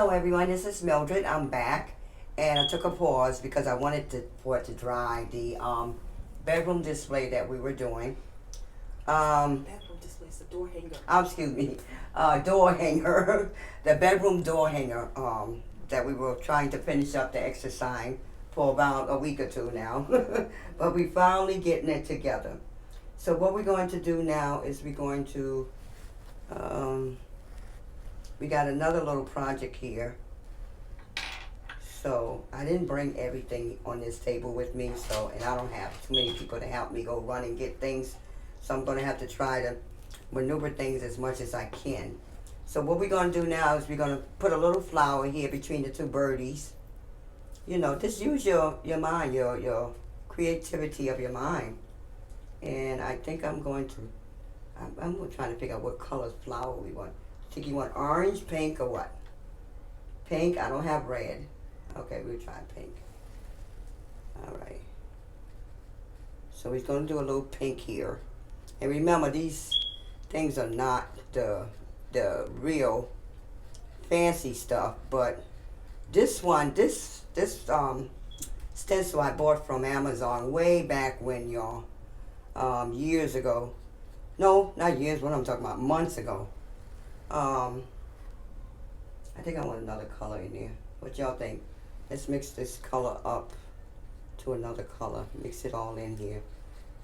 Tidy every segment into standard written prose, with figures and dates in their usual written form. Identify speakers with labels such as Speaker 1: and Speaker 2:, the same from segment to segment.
Speaker 1: Hello everyone, this is Mildred. I'm back, and I took a pause because I wanted for it to dry the bedroom display that we were doing.
Speaker 2: Bedroom displays the door hanger.
Speaker 1: Excuse me, door hanger, the bedroom door hanger that we were trying to finish up the exercise for about a week or two now, but we finally getting it together. So what we're going to do now is we're going to we got another little project here. So I didn't bring everything on this table with me, and I don't have too many people to help me go run and get things. So I'm gonna have to try to maneuver things as much as I can. So what we're gonna do now is we're gonna put a little flower here between the two birdies. You know, just use your mind, your creativity of your mind. And I think I'm trying to figure out what color flower we want. Think you want orange, pink, or what? Pink, I don't have red. Okay, we'll try pink. Alright. So he's going to do a little pink here. And remember, these things are not the real fancy stuff, but this one, this stencil I bought from Amazon way back when, y'all, years ago. No, not years, what I'm talking about, months ago. I think I want another color in there. What y'all think? Let's mix this color up to another color. Mix it all in here.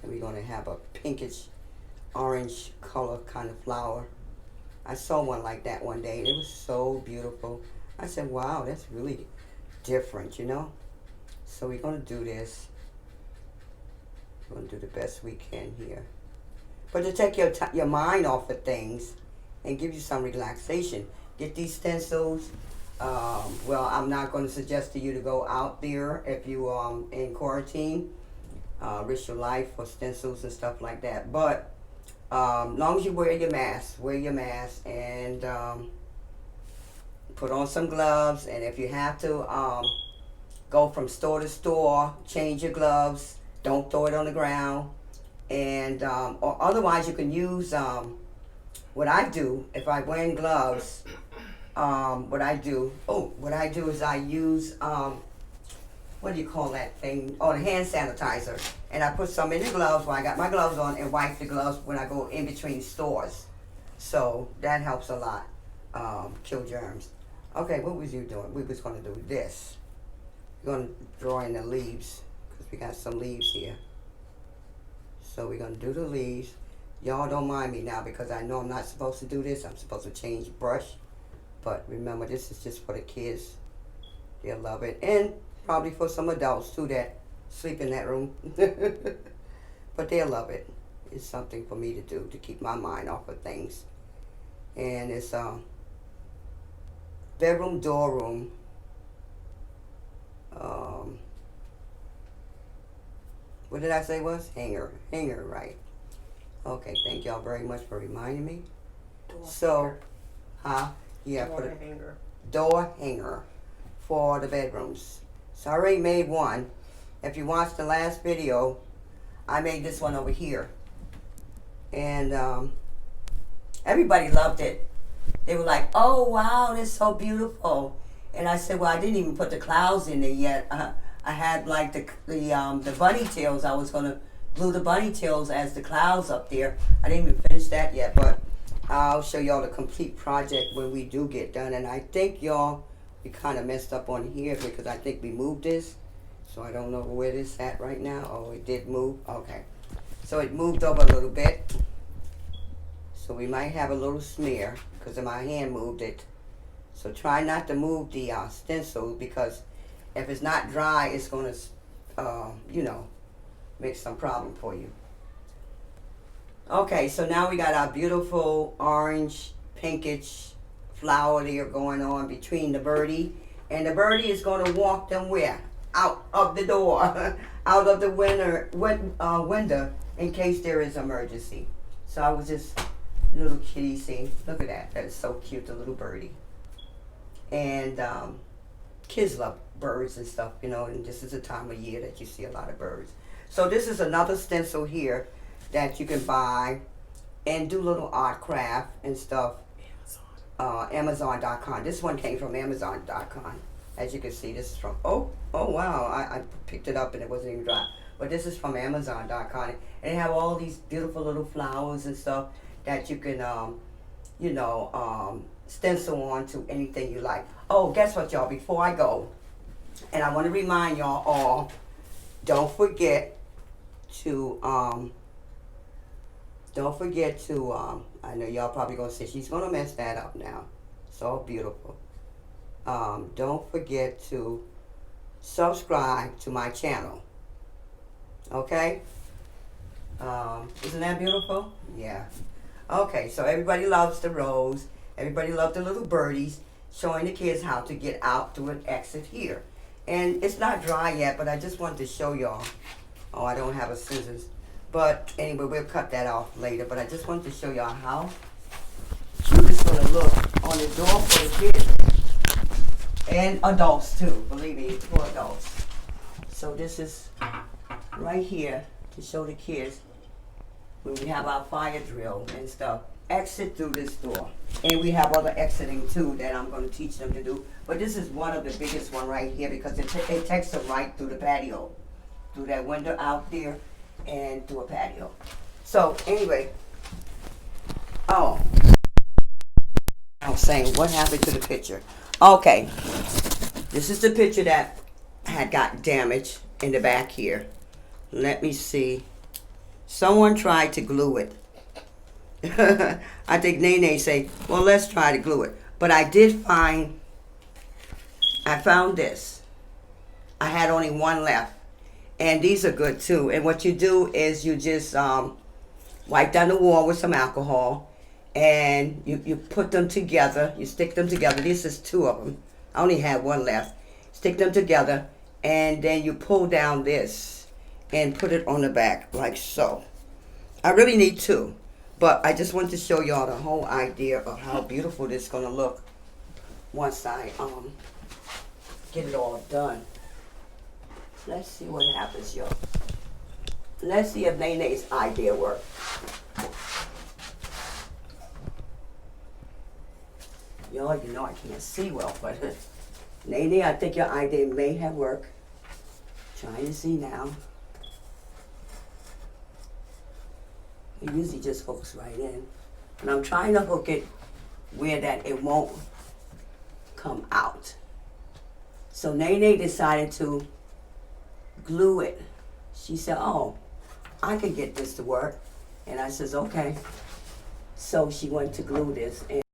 Speaker 1: And we're gonna have a pinkish orange color kind of flower. I saw one like that one day. It was so beautiful. I said, wow, that's really different, you know? So we're gonna do this. We're gonna do the best we can here. But to take your mind off of things and give you some relaxation, get these stencils. Well, I'm not going to suggest to you to go out there if you in quarantine, risk your life for stencils and stuff like that. But long as you wear your mask, and put on some gloves. And if you have to go from store to store, change your gloves. Don't throw it on the ground. And or otherwise, you can use what I do if I wear gloves. What I do is I use what do you call that thing? Oh, the hand sanitizer, and I put some in the gloves when I got my gloves on, and wipe the gloves when I go in between stores. So that helps a lot, kill germs. Okay, what was you doing? We was gonna do this. We're gonna draw in the leaves because we got some leaves here. So we're gonna do the leaves. Y'all don't mind me now because I know I'm not supposed to do this. I'm supposed to change brush. But remember, this is just for the kids. They'll love it. And probably for some adults too that sleep in that room. But they'll love it. It's something for me to do to keep my mind off of things. And it's bedroom door room. What did I say was? Hanger, right. Okay, thank y'all very much for reminding me. Yeah,
Speaker 2: Door hanger.
Speaker 1: Door hanger for the bedrooms. So I already made one. If you watched the last video, I made this one over here. And everybody loved it. They were like, oh wow, that's so beautiful. And I said, well, I didn't even put the clouds in there yet. I had like the bunny tails. I was gonna glue the bunny tails as the clouds up there. I didn't even finish that yet, but I'll show y'all the complete project when we do get done. And I think y'all, we kind of messed up on here because I think we moved this. So I don't know where this at right now. Oh, it did move. Okay. So it moved over a little bit. So we might have a little smear because my hand moved it. So try not to move the stencil because if it's not dry, it's going to, make some problem for you. Okay, so now we got our beautiful orange, pinkish flower there going on between the birdie. And the birdie is going to walk them where? Out of the door, out of the window in case there is emergency. So I was just, little kitty scene. Look at that. That is so cute, the little birdie. And kids love birds and stuff, and this is a time of year that you see a lot of birds. So this is another stencil here that you can buy and do little art craft and stuff. Amazon.com. This one came from Amazon.com. As you can see, this is from, oh wow, I picked it up and it wasn't even dry. But this is from Amazon.com. And they have all these beautiful little flowers and stuff that you can, stencil on to anything you like. Oh, guess what, y'all, before I go, and I want to remind y'all all, don't forget to, I know y'all probably gonna say she's gonna mess that up now. It's all beautiful. Don't forget to subscribe to my channel. Okay? Isn't that beautiful? Yeah. Okay, so everybody loves the rose. Everybody loves the little birdies, showing the kids how to get out through an exit here. And it's not dry yet, but I just wanted to show y'all. Oh, I don't have a scissors. But anyway, we'll cut that off later. But I just wanted to show y'all how cute it's going to look on the door for the kids. And adults too, believe me, for adults. So this is right here to show the kids when we have our fire drill and stuff. Exit through this door. And we have other exiting too that I'm going to teach them to do. But this is one of the biggest one right here because it takes them right through the patio. Through that window out there and through a patio. So anyway, I was saying, what happened to the picture? Okay, this is the picture that had got damaged in the back here. Let me see. Someone tried to glue it. I think Nene say, well, let's try to glue it. But I found this. I had only one left. And these are good too. And what you do is you just wipe down the wall with some alcohol. And you put them together. You stick them together. This is two of them. I only had one left. Stick them together. And then you pull down this and put it on the back like so. I really need two. But I just want to show y'all the whole idea of how beautiful this is going to look once I get it all done. Let's see what happens, y'all. Let's see if Nene's idea works. Y'all, you know I can't see well, but Nene, I think your idea may have worked. Trying to see now. It usually just hooks right in. And I'm trying to hook it where that it won't come out. So Nene decided to glue it. She said, oh, I could get this to work. And I says, okay. So she went to glue this. And